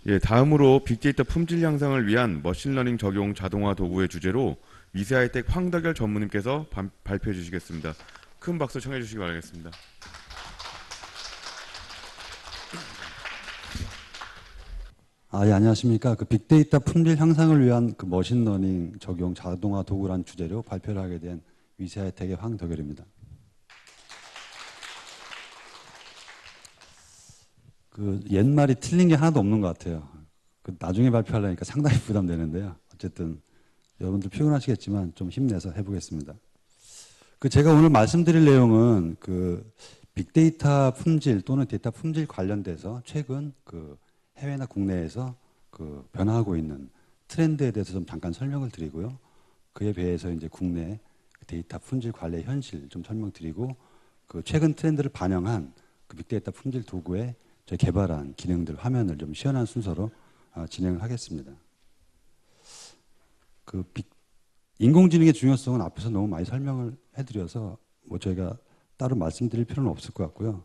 예, 다음으로 빅데이터 품질 향상을 위한 머신러닝 적용 자동화 도구의 주제로 미세하이텍 황덕열 전무님께서 발표해 주시겠습니다. 큰 박수 청해 주시기 바라겠습니다. 예, 안녕하십니까. 빅데이터 품질 향상을 위한 머신러닝 적용 자동화 도구란 주제로 발표를 하게 된 위세하이텍의 황덕열입니다. 옛말이 틀린 게 하나도 없는 것 같아요. 나중에 발표하려니까 상당히 부담되는데요. 어쨌든 여러분들 피곤하시겠지만 좀 힘내서 해보겠습니다. 제가 오늘 말씀드릴 내용은 빅데이터 품질 또는 데이터 품질 관련돼서 최근 해외나 국내에서 변화하고 있는 트렌드에 대해서 좀 잠깐 설명을 드리고요. 그에 비해서 이제 국내 데이터 품질 관리 현실 좀 설명드리고 최근 트렌드를 반영한 빅데이터 품질 도구에 저희 개발한 기능들 화면을 좀 시연한 순서로 진행을 하겠습니다. 인공지능의 중요성은 앞에서 너무 많이 설명을 해드려서 저희가 따로 말씀드릴 필요는 없을 것 같고요.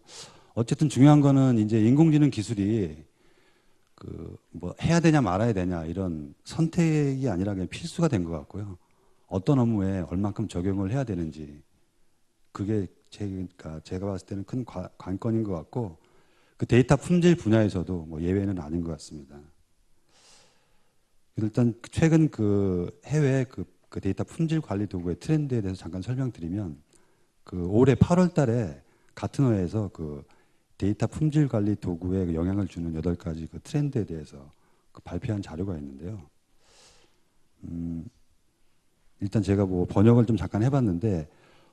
어쨌든 중요한 거는 이제 인공지능 기술이 해야 되냐 말아야 되냐 이런 선택이 아니라 그냥 필수가 된 것 같고요. 어떤 업무에 얼만큼 적용을 해야 되는지 그게 제가 봤을 때는 큰 관건인 것 같고 데이터 품질 분야에서도 예외는 아닌 것 같습니다. 일단 최근 해외 데이터 품질 관리 도구의 트렌드에 대해서 잠깐 설명드리면 올해 8월 달에 가트너에서 데이터 품질 관리 도구에 영향을 주는 8가지 트렌드에 대해서 발표한 자료가 있는데요. 일단 제가 번역을 좀 잠깐 해봤는데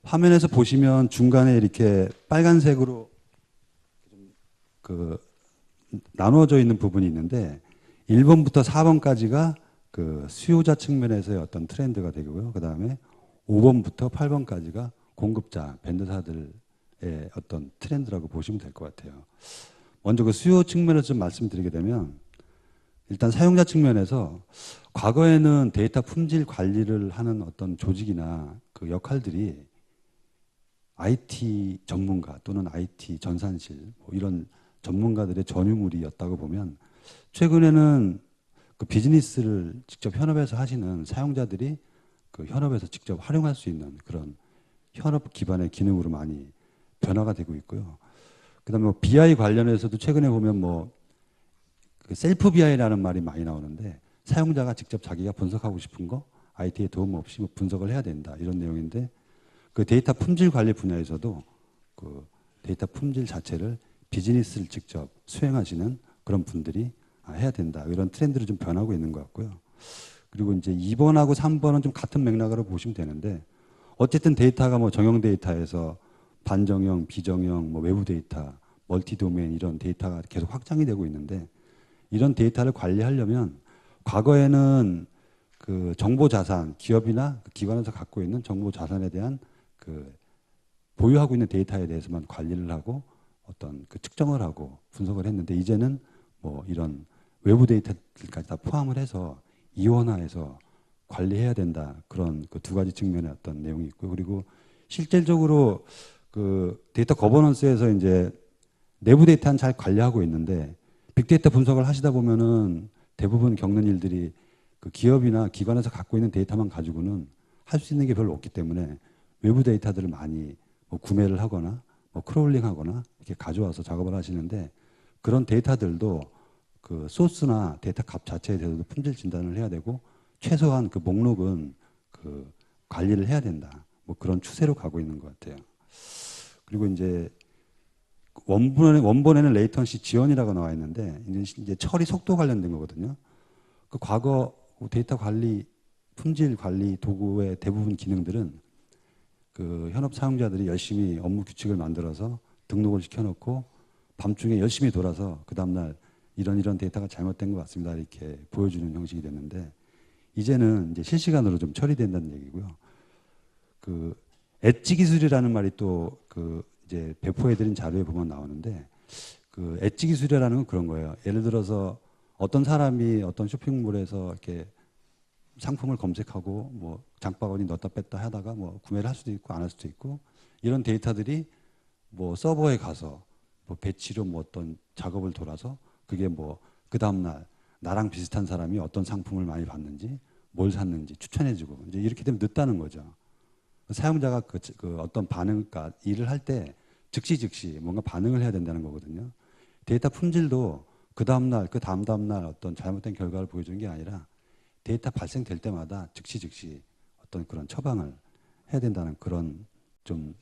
화면에서 보시면 중간에 이렇게 빨간색으로 나누어져 있는 부분이 있는데 1번부터 4번까지가 수요자 측면에서의 어떤 트렌드가 되고요. 그 다음에 5번부터 8번까지가 공급자, 벤더사들의 어떤 트렌드라고 보시면 될 것 같아요. 먼저 수요 측면에서 좀 말씀드리게 되면 일단 사용자 측면에서 과거에는 데이터 품질 관리를 하는 어떤 조직이나 역할들이 IT 전문가 또는 IT 전산실 이런 전문가들의 전유물이었다고 보면 최근에는 비즈니스를 직접 현업에서 하시는 사용자들이 현업에서 직접 활용할 수 있는 그런 현업 기반의 기능으로 많이 변화가 되고 있고요. 그다음에 BI 관련해서도 최근에 보면 셀프 BI라는 말이 많이 나오는데 사용자가 직접 자기가 분석하고 싶은 거 IT의 도움 없이 분석을 해야 된다 이런 내용인데 데이터 품질 관리 분야에서도 데이터 품질 자체를 비즈니스를 직접 수행하시는 그런 분들이 해야 된다. 이런 트렌드를 좀 변하고 있는 것 같고요. 그리고 이제 2번하고 3번은 좀 같은 맥락으로 보시면 되는데 어쨌든 데이터가 정형 데이터에서 반정형, 비정형, 외부 데이터, 멀티 도메인 이런 데이터가 계속 확장이 되고 있는데 이런 데이터를 관리하려면 과거에는 정보 자산, 기업이나 기관에서 갖고 있는 정보 자산에 대한 보유하고 있는 데이터에 대해서만 관리를 하고 어떤 측정을 하고 분석을 했는데 이제는 이런 외부 데이터들까지 다 포함을 해서 이원화해서 관리해야 된다. 그런 두 가지 측면의 어떤 내용이 있고 그리고 실질적으로 데이터 거버넌스에서 이제 내부 데이터는 잘 관리하고 있는데 빅데이터 분석을 하시다 보면은 대부분 겪는 일들이 기업이나 기관에서 갖고 있는 데이터만 가지고는 할 수 있는 게 별로 없기 때문에 외부 데이터들을 많이 구매를 하거나 크롤링하거나 이렇게 가져와서 작업을 하시는데 그런 데이터들도 소스나 데이터 값 자체에 대해서도 품질 진단을 해야 되고 최소한 목록은 관리를 해야 된다. 그런 추세로 가고 있는 것 같아요. 그리고 이제 원본에는 레이턴시 지연이라고 나와 있는데 이제 처리 속도 관련된 거거든요. 과거 데이터 관리 품질 관리 도구의 대부분 기능들은 현업 사용자들이 열심히 업무 규칙을 만들어서 등록을 시켜놓고 밤중에 열심히 돌아서 그 다음날 이런 데이터가 잘못된 것 같습니다. 이렇게 보여주는 형식이 됐는데 이제는 이제 실시간으로 좀 처리된다는 얘기고요. 엣지 기술이라는 말이 또 이제 배포해드린 자료에 보면 나오는데 엣지 기술이라는 건 그런 거예요. 예를 들어서 어떤 사람이 어떤 쇼핑몰에서 이렇게 상품을 검색하고 장바구니 넣었다 뺐다 하다가 구매를 할 수도 있고 안 할 수도 있고 이런 데이터들이 서버에 가서 배치로 어떤 작업을 돌아서 그게 그 다음날 나랑 비슷한 사람이 어떤 상품을 많이 봤는지, 뭘 샀는지 추천해주고 이제 이렇게 되면 늦다는 거죠. 사용자가 그 어떤 반응, 그러니까 일을 할 때 즉시 뭔가 반응을 해야 된다는 거거든요. 데이터 품질도 그 다음날, 그 다음날 어떤 잘못된 결과를 보여주는 게 아니라 데이터 발생될 때마다 즉시 어떤 그런 처방을 해야 된다는 그런 좀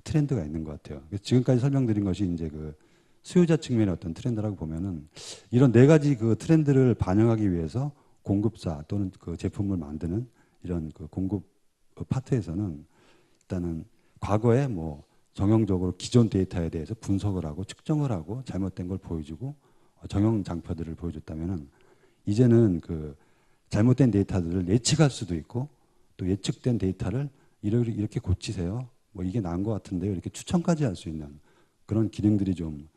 트렌드가 있는 것 같아요. 그래서 지금까지 설명드린 것이 이제 그 수요자 측면의 어떤 트렌드라고 보면은 이런 네 가지 그 트렌드를 반영하기 위해서 공급사 또는 그 제품을 만드는 이런 그 공급 파트에서는 일단은 과거에 뭐 정형적으로 기존 데이터에 대해서 분석을 하고 측정을 하고 잘못된 걸 보여주고 정형 장표들을 보여줬다면은 이제는 그 잘못된 데이터들을 예측할 수도 있고 또 예측된 데이터를 이렇게 고치세요. 뭐 이게 나은 것 같은데요. 이렇게 추천까지 할 수 있는 그런 기능들이 좀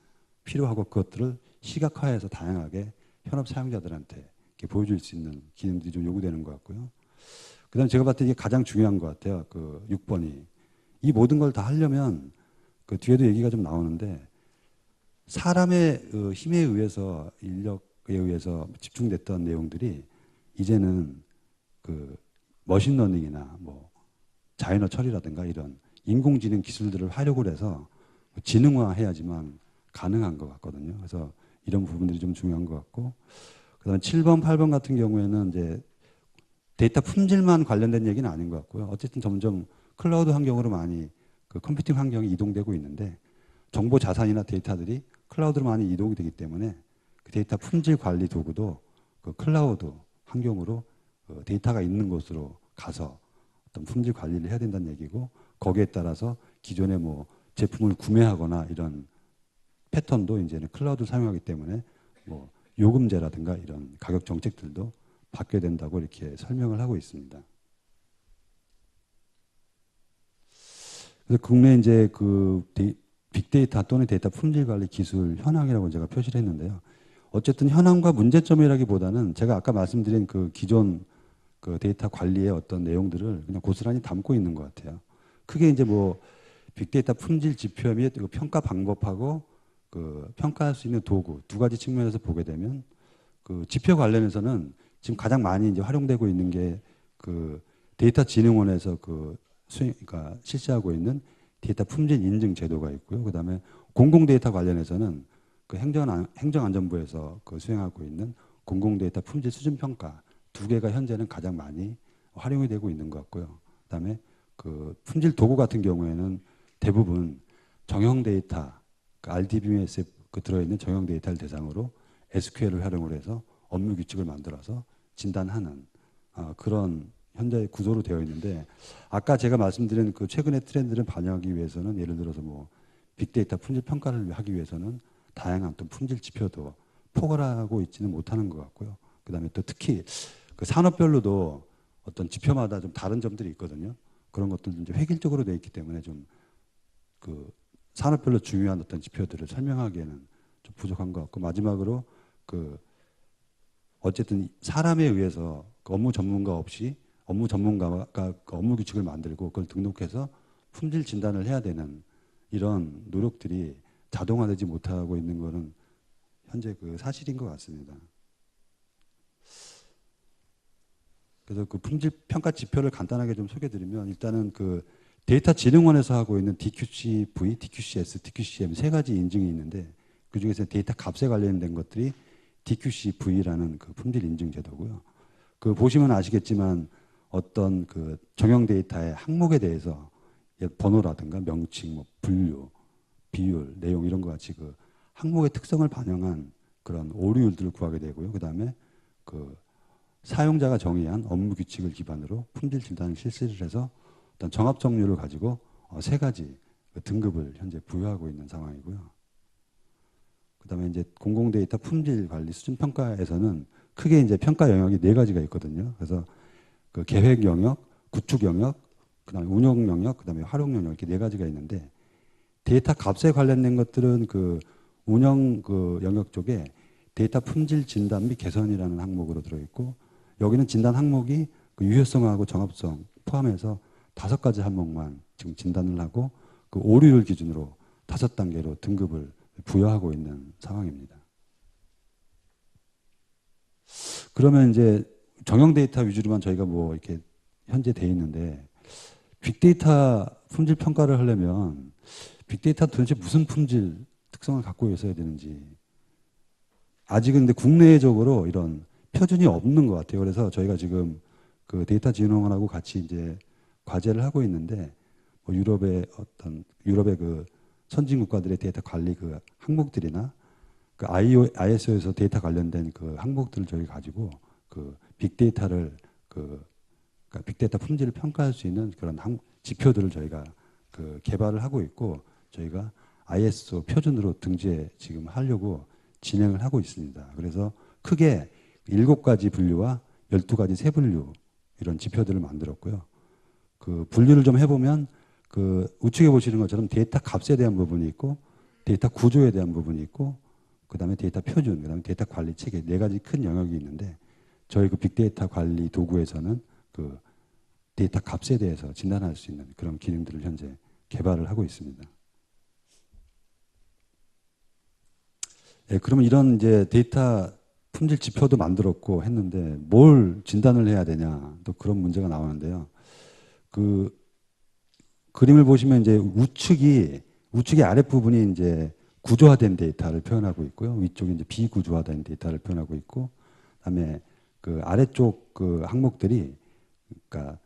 필요하고 그것들을 시각화해서 다양하게 현업 사용자들한테 이렇게 보여줄 수 있는 기능들이 좀 요구되는 것 같고요. 그다음에 제가 봤을 때 이게 가장 중요한 것 같아요. 그 6번이. 이 모든 걸 다 하려면 그 뒤에도 얘기가 좀 나오는데 사람의 힘에 의해서 인력에 의해서 집중됐던 내용들이 이제는 그 머신러닝이나 뭐 자연어 처리라든가 이런 인공지능 기술들을 활용을 해서 지능화해야지만 가능한 것 같거든요. 그래서 이런 부분들이 좀 중요한 것 같고, 그다음에 7번, 8번 같은 경우에는 이제 데이터 품질만 관련된 얘기는 아닌 것 같고요. 어쨌든 점점 클라우드 환경으로 많이 그 컴퓨팅 환경이 이동되고 있는데 정보 자산이나 데이터들이 클라우드로 많이 이동이 되기 때문에 그 데이터 품질 관리 도구도 그 클라우드 환경으로 그 데이터가 있는 곳으로 가서 어떤 품질 관리를 해야 된다는 얘기고 거기에 따라서 기존에 뭐 제품을 구매하거나 이런 패턴도 이제는 클라우드 사용하기 때문에 뭐 요금제라든가 이런 가격 정책들도 바뀌어야 된다고 이렇게 설명을 하고 있습니다. 그래서 국내 이제 그 빅데이터 또는 데이터 품질 관리 기술 현황이라고 제가 표시를 했는데요. 어쨌든 현황과 문제점이라기보다는 제가 아까 말씀드린 그 기존 그 데이터 관리의 어떤 내용들을 그냥 고스란히 담고 있는 것 같아요. 크게 이제 뭐 빅데이터 품질 지표 및 그 평가 방법하고 그 평가할 수 있는 도구 두 가지 측면에서 보게 되면 그 지표 관련해서는 지금 가장 많이 이제 활용되고 있는 게 그 데이터 진흥원에서 그 그러니까 실시하고 있는 데이터 품질 인증 제도가 있고요. 그다음에 공공 데이터 관련해서는 그 행정안전부에서 그 수행하고 있는 공공 데이터 품질 수준 평가 두 개가 현재는 가장 많이 활용이 되고 있는 것 같고요. 그다음에 그 품질 도구 같은 경우에는 대부분 정형 데이터, 그 RDBMS에 그 들어있는 정형 데이터를 대상으로 SQL을 활용을 해서 업무 규칙을 만들어서 진단하는 그런 현재 구조로 되어 있는데 아까 제가 말씀드린 그 최근의 트렌드를 반영하기 위해서는 예를 들어서 뭐 빅데이터 품질 평가를 하기 위해서는 다양한 또 품질 지표도 포괄하고 있지는 못하는 것 같고요. 그다음에 또 특히 그 산업별로도 어떤 지표마다 좀 다른 점들이 있거든요. 그런 것들도 이제 획일적으로 되어 있기 때문에 좀 그 산업별로 중요한 어떤 지표들을 설명하기에는 좀 부족한 것 같고 마지막으로 그 어쨌든 사람에 의해서 그 업무 전문가 없이 업무 전문가가 그 업무 규칙을 만들고 그걸 등록해서 품질 진단을 해야 되는 이런 노력들이 자동화되지 못하고 있는 것은 현재 그 사실인 것 같습니다. 그래서 그 품질 평가 지표를 간단하게 좀 소개드리면 일단은 그 데이터 진흥원에서 하고 있는 DQCV, DQCS, DQCM 세 가지 인증이 있는데 그 중에서 데이터 값에 관련된 것들이 DQCV라는 그 품질 인증 제도고요. 그 보시면 아시겠지만 어떤 그 정형 데이터의 항목에 대해서 번호라든가 명칭, 뭐 분류, 비율, 내용 이런 것 같이 그 항목의 특성을 반영한 그런 오류율들을 구하게 되고요. 그 다음에 그 사용자가 정의한 업무 규칙을 기반으로 품질 진단을 실시를 해서 어떤 정합 정률을 가지고 세 가지 그 등급을 현재 부여하고 있는 상황이고요. 그다음에 이제 공공 데이터 품질 관리 수준 평가에서는 크게 이제 평가 영역이 네 가지가 있거든요. 그래서 그 계획 영역, 구축 영역, 그다음에 운영 영역, 그다음에 활용 영역 이렇게 네 가지가 있는데 데이터 값에 관련된 것들은 그 운영 그 영역 쪽에 데이터 품질 진단 및 개선이라는 항목으로 들어있고 여기는 진단 항목이 그 유효성하고 정합성 포함해서 5가지 항목만 지금 진단을 하고 그 오류율 기준으로 5단계로 등급을 부여하고 있는 상황입니다. 그러면 이제 정형 데이터 위주로만 저희가 뭐 이렇게 현재 돼 있는데 빅데이터 품질 평가를 하려면 빅데이터 도대체 무슨 품질 특성을 갖고 있어야 되는지 아직은 근데 국내적으로 이런 표준이 없는 것 같아요. 그래서 저희가 지금 그 데이터 진흥원하고 같이 이제 과제를 하고 있는데 뭐 유럽의 그 선진 국가들의 데이터 관리 그 항목들이나 그 ISO에서 데이터 관련된 그 항목들을 저희 가지고 그 빅데이터를 그러니까 빅데이터 품질을 평가할 수 있는 그런 지표들을 저희가 그 개발을 하고 있고 저희가 ISO 표준으로 등재 지금 하려고 진행을 하고 있습니다. 그래서 크게 7가지 분류와 12가지 세분류 이런 지표들을 만들었고요. 그 분류를 좀 해보면 그 우측에 보시는 것처럼 데이터 값에 대한 부분이 있고 데이터 구조에 대한 부분이 있고 그다음에 데이터 표준, 그다음에 데이터 관리 체계 4가지 큰 영역이 있는데 저희 그 빅데이터 관리 도구에서는 그 데이터 값에 대해서 진단할 수 있는 그런 기능들을 현재 개발을 하고 있습니다. 예, 그러면 이런 이제 데이터 품질 지표도 만들었고 했는데 뭘 진단을 해야 되냐 또 그런 문제가 나오는데요. 그 그림을 보시면 이제 우측의 아랫부분이 이제 구조화된 데이터를 표현하고 있고요. 위쪽이 이제 비구조화된 데이터를 표현하고 있고 그다음에 그 아래쪽 그 항목들이 그러니까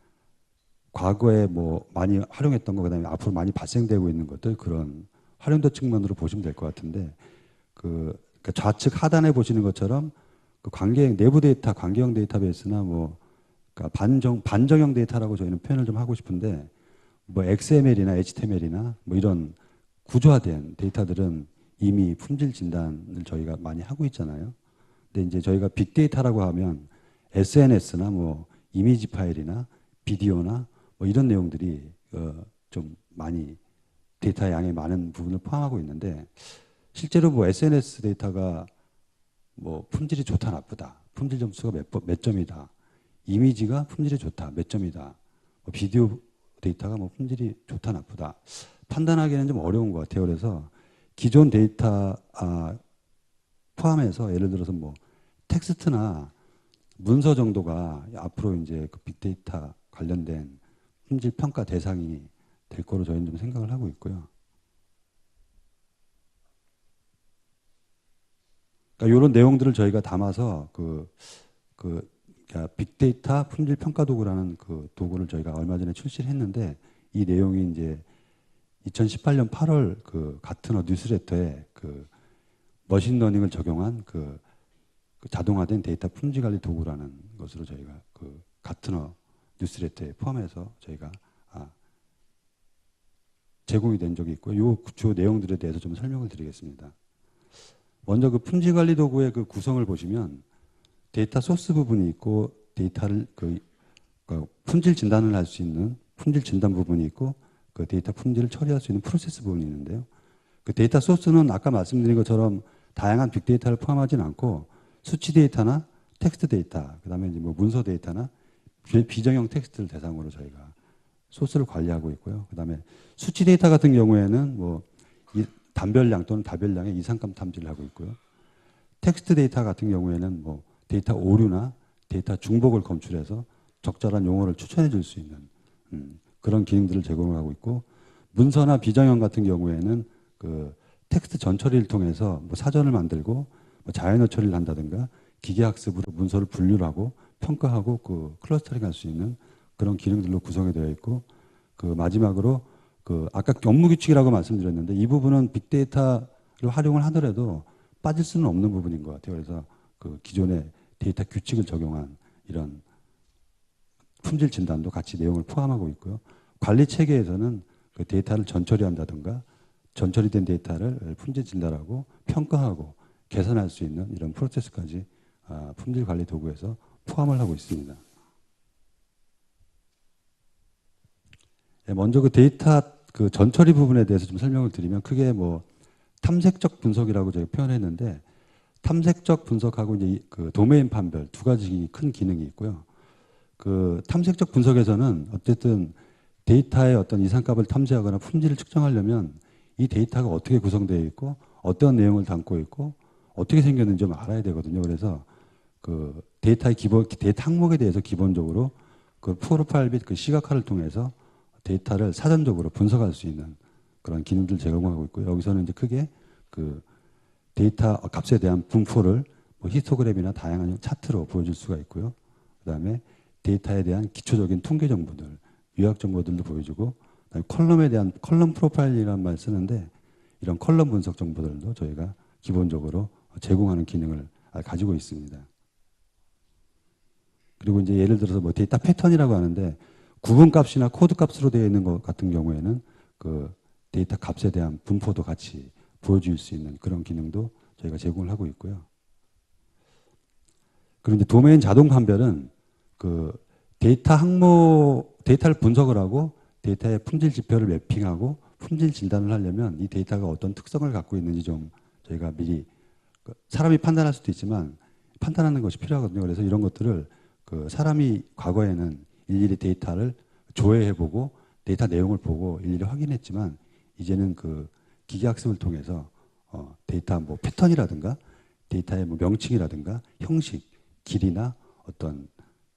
과거에 뭐 많이 활용했던 거 그다음에 앞으로 많이 발생되고 있는 것들 그런 활용도 측면으로 보시면 될 것 같은데 그러니까 좌측 하단에 보시는 것처럼 그 내부 데이터 관계형 데이터베이스나 뭐 그러니까 반정형 데이터라고 저희는 표현을 좀 하고 싶은데 뭐 XML이나 HTML이나 뭐 이런 구조화된 데이터들은 이미 품질 진단을 저희가 많이 하고 있잖아요. 근데 이제 저희가 빅데이터라고 하면 SNS나 뭐 이미지 파일이나 비디오나 뭐 이런 내용들이 좀 많이 데이터 양의 많은 부분을 포함하고 있는데 실제로 뭐 SNS 데이터가 뭐 품질이 좋다 나쁘다 품질 점수가 몇 점이다 이미지가 품질이 좋다 몇 점이다 뭐 비디오 데이터가 뭐 품질이 좋다 나쁘다 판단하기는 좀 어려운 것 같아요. 그래서 기존 데이터 포함해서 예를 들어서 뭐 텍스트나 문서 정도가 앞으로 이제 그 빅데이터 관련된 품질 평가 대상이 될 거로 저희는 좀 생각을 하고 있고요. 그러니까 이런 내용들을 저희가 담아서 그러니까 빅데이터 품질 평가 도구라는 그 도구를 저희가 얼마 전에 출시를 했는데 이 내용이 이제 2018년 8월 그 가트너 뉴스레터에 그 머신러닝을 적용한 그 자동화된 데이터 품질 관리 도구라는 것으로 저희가 그 가트너 뉴스레터에 포함해서 저희가 제공이 된 적이 있고요. 이 주요 내용들에 대해서 좀 설명을 드리겠습니다. 먼저 그 품질 관리 도구의 그 구성을 보시면 데이터 소스 부분이 있고 데이터를 그 품질 진단을 할 수 있는 품질 진단 부분이 있고 그 데이터 품질을 처리할 수 있는 프로세스 부분이 있는데요. 그 데이터 소스는 아까 말씀드린 것처럼 다양한 빅데이터를 포함하지는 않고 수치 데이터나 텍스트 데이터, 그다음에 이제 뭐 문서 데이터나 비정형 텍스트를 대상으로 저희가 소스를 관리하고 있고요. 그다음에 수치 데이터 같은 경우에는 뭐 단별량 또는 다별량의 이상감 탐지를 하고 있고요. 텍스트 데이터 같은 경우에는 뭐 데이터 오류나 데이터 중복을 검출해서 적절한 용어를 추천해 줄 수 있는 그런 기능들을 제공하고 있고 문서나 비정형 같은 경우에는 그 텍스트 전처리를 통해서 뭐 사전을 만들고 뭐 자연어 처리를 한다든가 기계학습으로 문서를 분류를 하고 평가하고 그 클러스터링 할 수 있는 그런 기능들로 구성이 되어 있고 그 마지막으로 그 아까 업무 규칙이라고 말씀드렸는데 이 부분은 빅데이터를 활용을 하더라도 빠질 수는 없는 부분인 것 같아요. 그래서 그 기존의 데이터 규칙을 적용한 이런 품질 진단도 같이 내용을 포함하고 있고요. 관리 체계에서는 그 데이터를 전처리한다든가 전처리된 데이터를 품질 진단하고 평가하고 개선할 수 있는 이런 프로세스까지 품질 관리 도구에서 포함을 하고 있습니다. 먼저 그 데이터 그 전처리 부분에 대해서 좀 설명을 드리면 크게 뭐 탐색적 분석이라고 저희가 표현했는데 탐색적 분석하고 이제 그 도메인 판별 2가지 큰 기능이 있고요. 그 탐색적 분석에서는 어쨌든 데이터의 어떤 이상값을 탐지하거나 품질을 측정하려면 이 데이터가 어떻게 구성되어 있고 어떤 내용을 담고 있고 어떻게 생겼는지 좀 알아야 되거든요. 그래서 그 데이터의 기본 데이터 항목에 대해서 기본적으로 그 프로파일 및 그 시각화를 통해서 데이터를 사전적으로 분석할 수 있는 그런 기능들 제공하고 있고요. 여기서는 이제 크게 그 데이터 값에 대한 분포를 뭐 히스토그램이나 다양한 차트로 보여줄 수가 있고요. 그다음에 데이터에 대한 기초적인 통계 정보들, 요약 정보들도 보여주고, 그다음에 컬럼에 대한 컬럼 프로파일이라는 말 쓰는데 이런 컬럼 분석 정보들도 저희가 기본적으로 제공하는 기능을 가지고 있습니다. 그리고 이제 예를 들어서 뭐 데이터 패턴이라고 하는데 구분값이나 코드값으로 되어 있는 것 같은 경우에는 그 데이터 값에 대한 분포도 같이 보여줄 수 있는 그런 기능도 저희가 제공을 하고 있고요. 그리고 이제 도메인 자동 판별은 그 데이터 항목, 데이터를 분석을 하고 데이터의 품질 지표를 매핑하고 품질 진단을 하려면 이 데이터가 어떤 특성을 갖고 있는지 좀 저희가 미리 사람이 판단할 수도 있지만 판단하는 것이 필요하거든요. 그래서 이런 것들을 그 사람이 과거에는 일일이 데이터를 조회해보고 데이터 내용을 보고 일일이 확인했지만 이제는 그 기계학습을 통해서 데이터 뭐 패턴이라든가 데이터의 뭐 명칭이라든가 형식, 길이나 어떤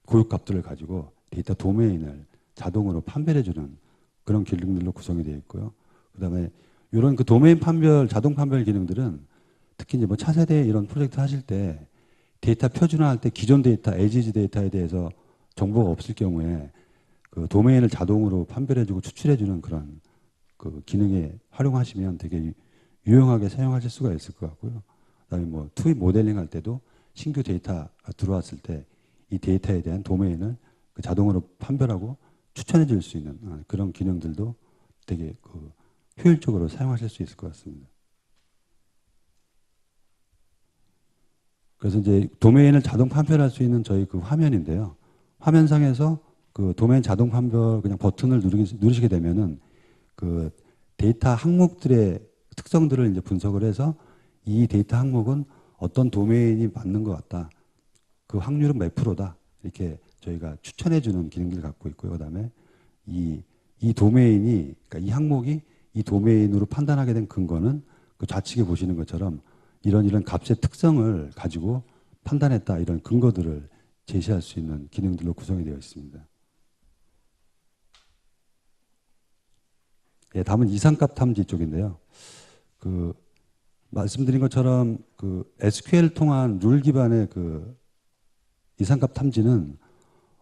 고유값들을 가지고 데이터 도메인을 자동으로 판별해주는 그런 기능들로 구성이 되어 있고요. 그다음에 이런 그 도메인 판별, 자동 판별 기능들은 특히 이제 뭐 차세대 이런 프로젝트 하실 때 데이터 표준화할 때 기존 데이터, 에이지즈 데이터에 대해서 정보가 없을 경우에 그 도메인을 자동으로 판별해주고 추출해주는 그런 그 기능에 활용하시면 되게 유용하게 사용하실 수가 있을 것 같고요. 그다음에 뭐 투입 모델링 할 때도 신규 데이터가 들어왔을 때 이 데이터에 대한 도메인을 그 자동으로 판별하고 추천해 줄 수 있는 그런 기능들도 되게 그 효율적으로 사용하실 수 있을 것 같습니다. 그래서 이제 도메인을 자동 판별할 수 있는 저희 그 화면인데요. 화면상에서 그 도메인 자동 판별 그냥 버튼을 누르시게 되면은 그 데이터 항목들의 특성들을 이제 분석을 해서 이 데이터 항목은 어떤 도메인이 맞는 것 같다. 그 확률은 몇 프로다. 이렇게 저희가 추천해 주는 기능들을 갖고 있고요. 그다음에 이 도메인이, 그러니까 이 항목이 이 도메인으로 판단하게 된 근거는 그 좌측에 보시는 것처럼 이런 값의 특성을 가지고 판단했다. 이런 근거들을 제시할 수 있는 기능들로 구성이 되어 있습니다. 예, 다음은 이상값 탐지 쪽인데요. 그 말씀드린 것처럼 그 SQL 통한 룰 기반의 그 이상값 탐지는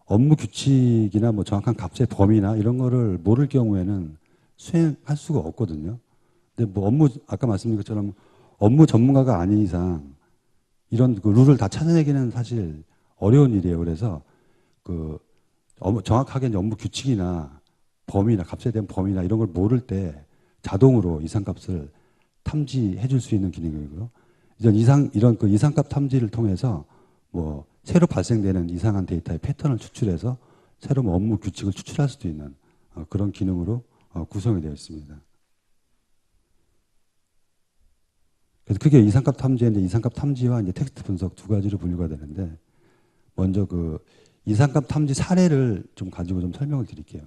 업무 규칙이나 뭐 정확한 값의 범위나 이런 거를 모를 경우에는 수행할 수가 없거든요. 근데 뭐 아까 말씀드린 것처럼 업무 전문가가 아닌 이상 이런 그 룰을 다 찾아내기는 사실 어려운 일이에요. 그래서 그 정확하게 업무 규칙이나 범위나 값에 대한 범위나 이런 걸 모를 때 자동으로 이상값을 탐지해 줄 수 있는 기능이고요. 이런 그 이상값 탐지를 통해서 뭐 새로 발생되는 이상한 데이터의 패턴을 추출해서 새로운 업무 규칙을 추출할 수도 있는 그런 기능으로 구성이 되어 있습니다. 그래서 크게 이상값 탐지인데 이상값 탐지와 이제 텍스트 분석 두 가지로 분류가 되는데 먼저 그 이상값 탐지 사례를 좀 가지고 좀 설명을 드릴게요.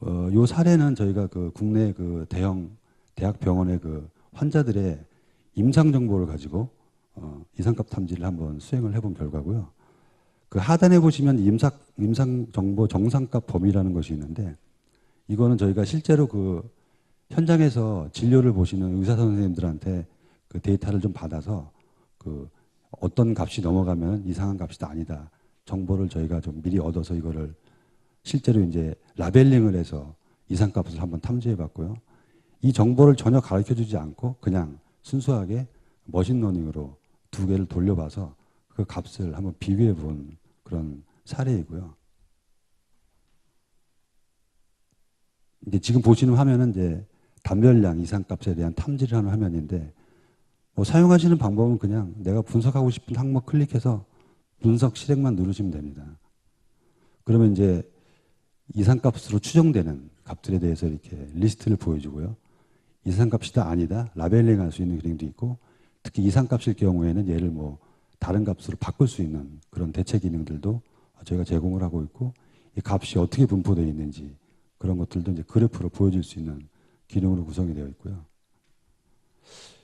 요 사례는 저희가 그 국내 그 대형 대학 병원의 그 환자들의 임상 정보를 가지고 이상값 탐지를 한번 수행을 해본 결과고요. 그 하단에 보시면 임상 정보 정상값 범위라는 것이 있는데 이거는 저희가 실제로 그 현장에서 진료를 보시는 의사 선생님들한테 그 데이터를 좀 받아서 그 어떤 값이 넘어가면 이상한 값이 아니다 정보를 저희가 좀 미리 얻어서 이거를 실제로 이제 라벨링을 해서 이상값을 한번 탐지해 봤고요. 이 정보를 전혀 가르쳐 주지 않고 그냥 순수하게 머신러닝으로 두 개를 돌려봐서 그 값을 한번 비교해 본 그런 사례이고요. 이제 지금 보시는 화면은 이제 단별량 이상값에 대한 탐지를 하는 화면인데 뭐 사용하시는 방법은 그냥 내가 분석하고 싶은 항목 클릭해서 분석 실행만 누르시면 됩니다. 그러면 이제 이상값으로 추정되는 값들에 대해서 이렇게 리스트를 보여주고요. 이상값이다 아니다 라벨링 할 수 있는 기능도 있고 특히 이상값일 경우에는 얘를 뭐 다른 값으로 바꿀 수 있는 그런 대체 기능들도 저희가 제공을 하고 있고 이 값이 어떻게 분포되어 있는지 그런 것들도 이제 그래프로 보여줄 수 있는 기능으로 구성이 되어 있고요.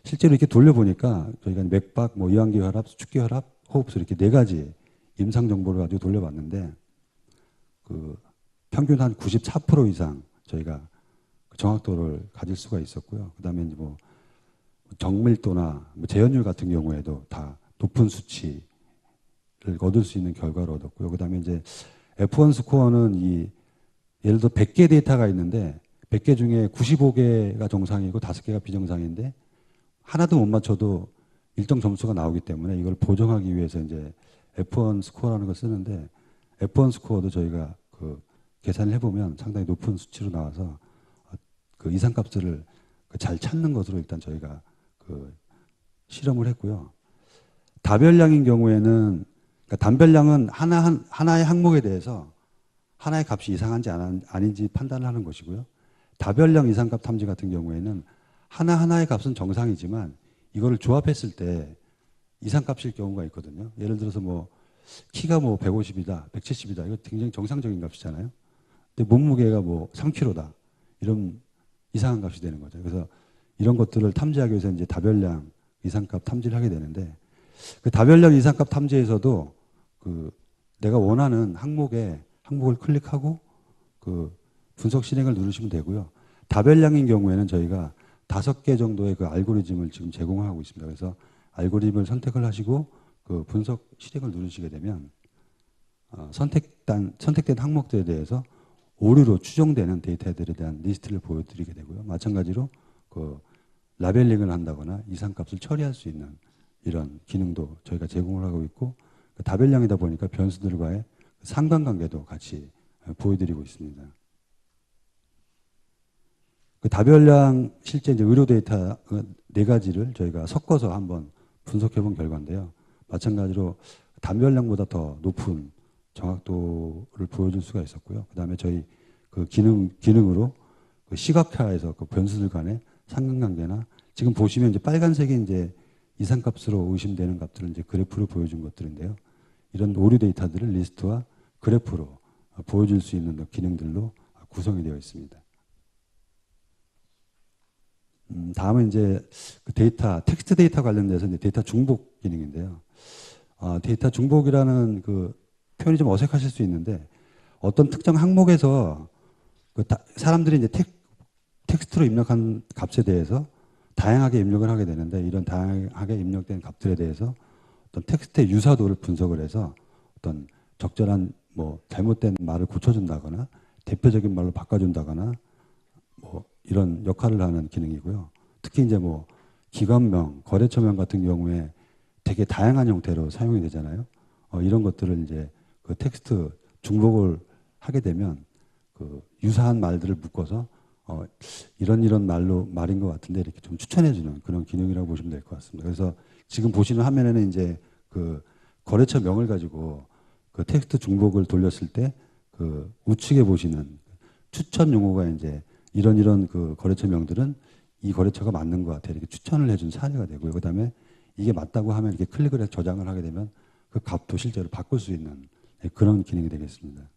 실제로 이렇게 돌려보니까 저희가 맥박, 뭐 이완기 혈압, 수축기 혈압, 호흡소 이렇게 네 가지 임상 정보를 가지고 돌려봤는데 그 평균 한 94% 이상 저희가 정확도를 가질 수가 있었고요. 그다음에 이제 뭐 정밀도나 뭐 재현율 같은 경우에도 다 높은 수치를 얻을 수 있는 결과를 얻었고요. 그다음에 이제 F1 스코어는 이 예를 들어 100개 데이터가 있는데 100개 중에 95개가 정상이고 5개가 비정상인데 하나도 못 맞춰도 일정 점수가 나오기 때문에 이걸 보정하기 위해서 이제 F1 스코어라는 걸 쓰는데 F1 스코어도 저희가 그 계산을 해보면 상당히 높은 수치로 나와서 그 이상값들을 잘 찾는 것으로 일단 저희가 그 실험을 했고요. 다별량인 경우에는 그러니까 단별량은 하나의 항목에 대해서 하나의 값이 이상한지 아닌지 판단을 하는 것이고요. 다별량 이상값 탐지 같은 경우에는 하나하나의 값은 정상이지만 이거를 조합했을 때 이상값일 경우가 있거든요. 예를 들어서 뭐 키가 뭐 150이다, 170이다. 이거 굉장히 정상적인 값이잖아요. 근데 몸무게가 뭐 3kg다. 이런 이상한 값이 되는 거죠. 그래서 이런 것들을 탐지하기 위해서 이제 다별량 이상값 탐지를 하게 되는데 그 다별량 이상값 탐지에서도 그 내가 원하는 항목을 클릭하고 그 분석 실행을 누르시면 되고요. 다별량인 경우에는 저희가 5개 정도의 그 알고리즘을 지금 제공하고 있습니다. 그래서 알고리즘을 선택을 하시고 그 분석 실행을 누르시게 되면 선택된 항목들에 대해서 오류로 추정되는 데이터들에 대한 리스트를 보여드리게 되고요. 마찬가지로 그 라벨링을 한다거나 이상값을 처리할 수 있는 이런 기능도 저희가 제공을 하고 있고 그 다별량이다 보니까 변수들과의 상관관계도 같이 보여드리고 있습니다. 그 다별량 실제 이제 의료 데이터 네 가지를 저희가 섞어서 한번 분석해 본 결과인데요. 마찬가지로 단별량보다 더 높은 정확도를 보여줄 수가 있었고요. 그 다음에 저희 그 기능으로 그 시각화해서 그 변수들 간의 상관관계나 지금 보시면 이제 빨간색이 이제 이상값으로 의심되는 값들을 이제 그래프로 보여준 것들인데요. 이런 오류 데이터들을 리스트와 그래프로 보여줄 수 있는 기능들로 구성이 되어 있습니다. 다음은 이제 그 텍스트 데이터 관련돼서 이제 데이터 중복 기능인데요. 데이터 중복이라는 그 표현이 좀 어색하실 수 있는데 어떤 특정 항목에서 그 사람들이 이제 텍스트로 입력한 값에 대해서 다양하게 입력을 하게 되는데 이런 다양하게 입력된 값들에 대해서 어떤 텍스트의 유사도를 분석을 해서 어떤 적절한 뭐 잘못된 말을 고쳐준다거나 대표적인 말로 바꿔준다거나 뭐 이런 역할을 하는 기능이고요. 특히 이제 뭐 기관명, 거래처명 같은 경우에 되게 다양한 형태로 사용이 되잖아요. 이런 것들을 이제 그 텍스트 중복을 하게 되면 그 유사한 말들을 묶어서 이런 말인 것 같은데 이렇게 좀 추천해주는 그런 기능이라고 보시면 될 것 같습니다. 그래서 지금 보시는 화면에는 이제 그 거래처 명을 가지고 그 텍스트 중복을 돌렸을 때 그 우측에 보시는 추천 용어가 이제 이런 그 거래처 명들은 이 거래처가 맞는 것 같아요. 이렇게 추천을 해준 사례가 되고요. 그 다음에 이게 맞다고 하면 이렇게 클릭을 해서 저장을 하게 되면 그 값도 실제로 바꿀 수 있는 그런 기능이 되겠습니다.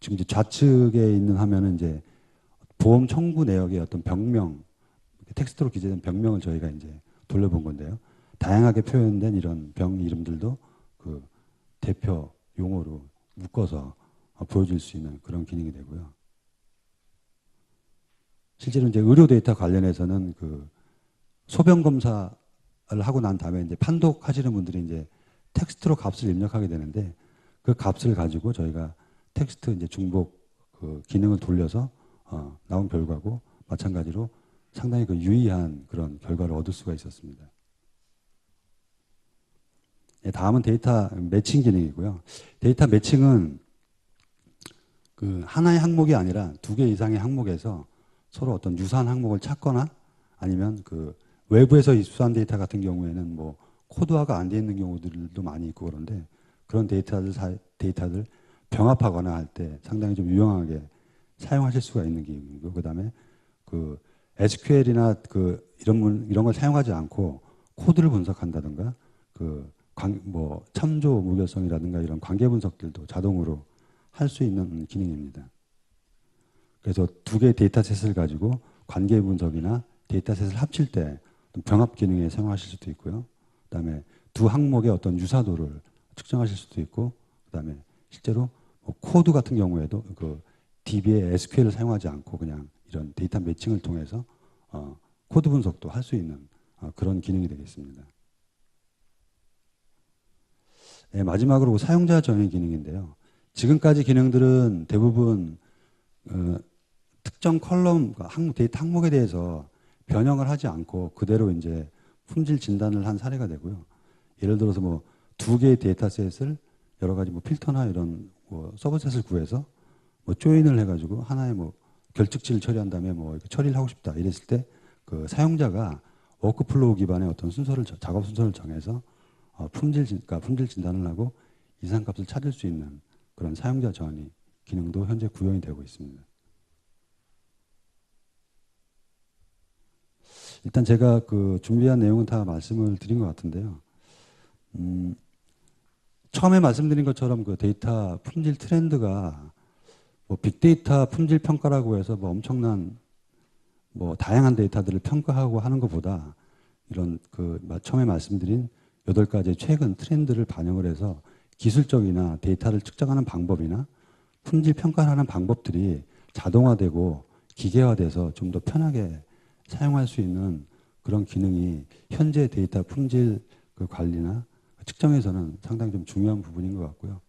지금 이제 좌측에 있는 화면은 이제 보험 청구 내역의 어떤 병명, 텍스트로 기재된 병명을 저희가 이제 돌려본 건데요. 다양하게 표현된 이런 병 이름들도 그 대표 용어로 묶어서 보여줄 수 있는 그런 기능이 되고요. 실제로 이제 의료 데이터 관련해서는 그 소변 검사를 하고 난 다음에 이제 판독하시는 분들이 이제 텍스트로 값을 입력하게 되는데 그 값을 가지고 저희가 텍스트 이제 중복 그 기능을 돌려서 나온 결과고 마찬가지로 상당히 그 유의한 그런 결과를 얻을 수가 있었습니다. 다음은 데이터 매칭 기능이고요. 데이터 매칭은 그 하나의 항목이 아니라 2개 이상의 항목에서 서로 어떤 유사한 항목을 찾거나 아니면 그 외부에서 입수한 데이터 같은 경우에는 뭐 코드화가 안 돼 있는 경우들도 많이 있고 그런데 그런 데이터들 병합하거나 할 때 상당히 좀 유용하게 사용하실 수가 있는 기능이고 그다음에 그 SQL이나 그 이런 걸 사용하지 않고 코드를 분석한다든가 그 뭐 참조 무결성이라든가 이런 관계 분석들도 자동으로 할 수 있는 기능입니다. 그래서 2개의 데이터셋을 가지고 관계 분석이나 데이터셋을 합칠 때 병합 기능에 사용하실 수도 있고요. 그다음에 두 항목의 어떤 유사도를 측정하실 수도 있고, 그다음에 실제로 뭐 코드 같은 경우에도 그 DB에 SQL을 사용하지 않고 그냥 이런 데이터 매칭을 통해서 코드 분석도 할 수 있는 그런 기능이 되겠습니다. 네, 마지막으로 사용자 전용 기능인데요. 지금까지 기능들은 대부분 특정 컬럼 데이터 항목에 대해서 변형을 하지 않고 그대로 이제 품질 진단을 한 사례가 되고요. 예를 들어서 뭐 두 개의 데이터셋을 여러 가지 뭐 필터나 이런 뭐 서브셋을 구해서 뭐 조인을 해가지고 하나의 뭐 결특치를 처리한 다음에 뭐 처리를 하고 싶다 이랬을 때 그 사용자가 워크플로우 기반의 어떤 순서를 작업 순서를 정해서 품질 진단을 하고 이상값을 찾을 수 있는 그런 사용자 전이 기능도 현재 구현이 되고 있습니다. 일단 제가 그 준비한 내용은 다 말씀을 드린 것 같은데요. 처음에 말씀드린 것처럼 그 데이터 품질 트렌드가 뭐 빅데이터 품질 평가라고 해서 뭐 엄청난 뭐 다양한 데이터들을 평가하고 하는 것보다 이런 그 처음에 말씀드린 8가지 최근 트렌드를 반영을 해서 기술적이나 데이터를 측정하는 방법이나 품질 평가를 하는 방법들이 자동화되고 기계화돼서 좀 더 편하게 사용할 수 있는 그런 기능이 현재 데이터 품질 그 관리나 측정에서는 상당히 좀 중요한 부분인 것 같고요.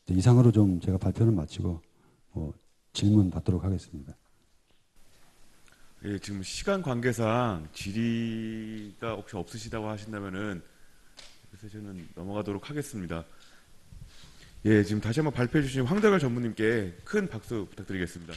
이상으로 좀 제가 발표를 마치고 질문 받도록 하겠습니다. 예, 지금 시간 관계상 질의가 혹시 없으시다고 하신다면은 그래서 저는 넘어가도록 하겠습니다. 예, 지금 다시 한번 발표해 주신 황덕열 전무님께 큰 박수 부탁드리겠습니다.